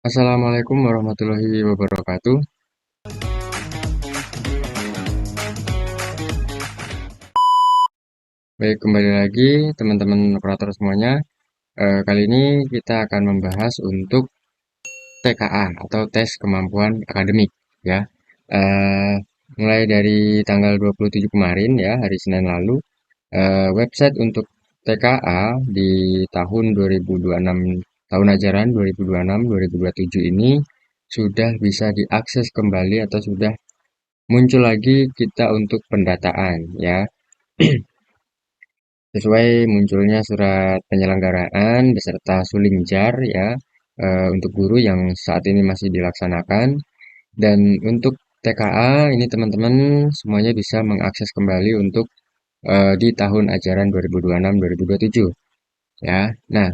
Assalamualaikum warahmatullahi wabarakatuh. Baik, kembali lagi teman-teman operator semuanya. Kali ini kita akan membahas untuk TKA atau tes kemampuan akademik ya. Eh, Mulai dari tanggal 27 kemarin ya, hari Senin lalu, website untuk TKA di tahun 2026, tahun ajaran 2026-2027 ini sudah bisa diakses kembali atau sudah muncul lagi kita untuk pendataan ya. Sesuai munculnya surat penyelenggaraan beserta suling jar ya, untuk guru yang saat ini masih dilaksanakan. Dan untuk TKA ini teman-teman semuanya bisa mengakses kembali untuk di tahun ajaran 2026-2027 ya. Nah,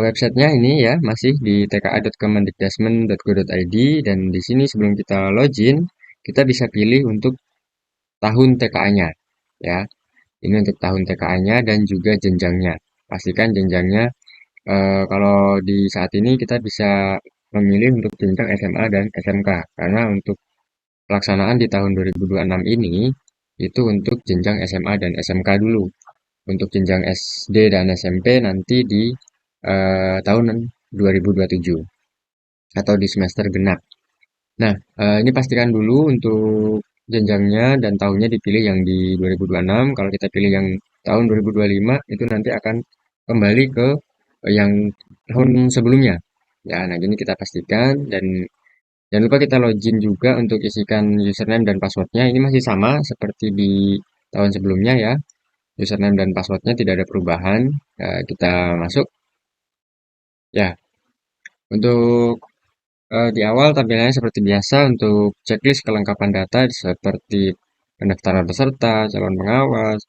websitenya ini ya masih di tka.kemendikdasmen.go.id, dan di sini sebelum kita login kita bisa pilih untuk tahun TKA-nya ya. Ini untuk tahun TKA-nya dan juga jenjangnya. Pastikan jenjangnya, kalau di saat ini kita bisa memilih untuk jenjang SMA dan SMK. Karena untuk pelaksanaan di tahun 2026 ini, itu untuk jenjang SMA dan SMK dulu. Untuk jenjang SD dan SMP nanti di tahun 2027 atau di semester genap. Nah, ini pastikan dulu untuk jenjangnya dan tahunnya dipilih yang di 2026. Kalau kita pilih yang tahun 2025, itu nanti akan kembali ke yang tahun sebelumnya. Ya, nah ini kita pastikan, dan jangan lupa kita login juga untuk isikan username dan passwordnya. Ini masih sama seperti di tahun sebelumnya ya. Username dan passwordnya tidak ada perubahan. Kita masuk. Ya, untuk di awal tampilannya seperti biasa untuk checklist kelengkapan data seperti pendaftaran peserta, calon pengawas,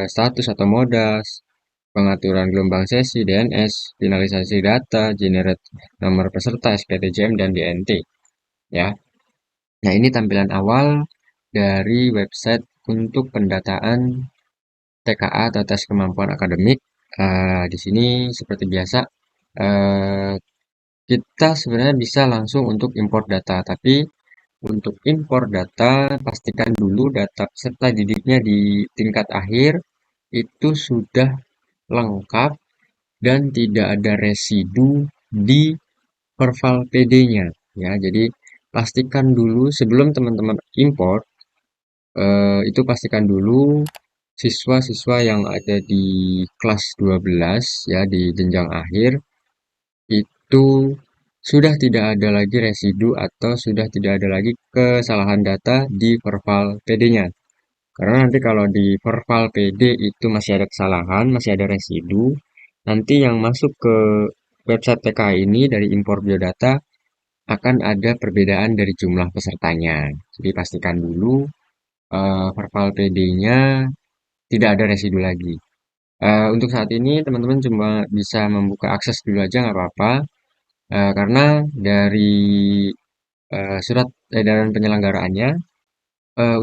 status atau modas, pengaturan gelombang sesi, DNS, finalisasi data, generate nomor peserta, SPTJM, dan DNT. Ya, nah ini tampilan awal dari website untuk pendataan TKA atau tes kemampuan akademik. Di sini seperti biasa, eh, kita sebenarnya bisa langsung untuk import data, tapi untuk impor data, pastikan dulu data peserta didiknya di tingkat akhir itu sudah lengkap dan tidak ada residu di perval PD-nya. Ya, jadi pastikan dulu sebelum teman-teman import, itu pastikan dulu siswa-siswa yang ada di kelas 12 ya di jenjang akhir itu sudah tidak ada lagi residu atau sudah tidak ada lagi kesalahan data di perval PD-nya. Karena nanti kalau di perval PD itu masih ada kesalahan, masih ada residu, nanti yang masuk ke website TK ini dari impor biodata akan ada perbedaan dari jumlah pesertanya. Jadi pastikan dulu perval PD-nya tidak ada residu lagi. Untuk saat ini teman-teman cuma bisa membuka akses dulu aja nggak apa-apa. Karena dari surat edaran penyelenggaraannya,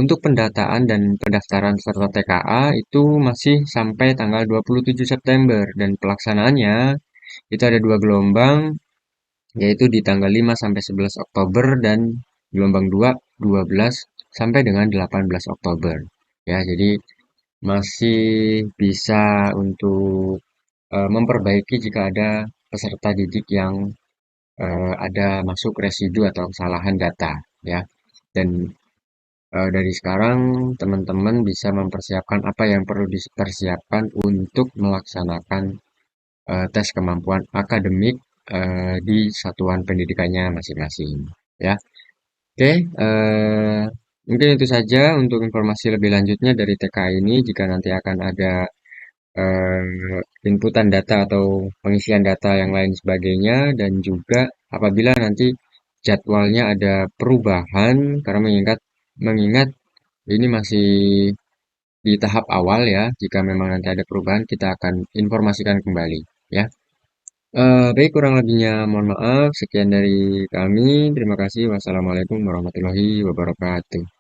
untuk pendataan dan pendaftaran peserta TKA itu masih sampai tanggal 27 September, dan pelaksanaannya itu ada dua gelombang, yaitu di tanggal 5 sampai 11 Oktober dan gelombang 2 12 sampai dengan 18 Oktober. Ya, jadi masih bisa untuk memperbaiki jika ada peserta didik yang ada masuk residu atau kesalahan data ya. Dan dari sekarang teman-teman bisa mempersiapkan apa yang perlu dipersiapkan untuk melaksanakan tes kemampuan akademik di satuan pendidikannya masing-masing ya. Oke, mungkin itu saja untuk informasi lebih lanjutnya dari TK ini. Jika nanti akan ada inputan data atau pengisian data yang lain sebagainya, dan juga apabila nanti jadwalnya ada perubahan, karena mengingat mengingat ini masih di tahap awal ya. Jika memang nanti ada perubahan, kita akan informasikan kembali ya. Baik, kurang lebihnya mohon maaf. Sekian dari kami. Terima kasih. Wassalamualaikum warahmatullahi wabarakatuh.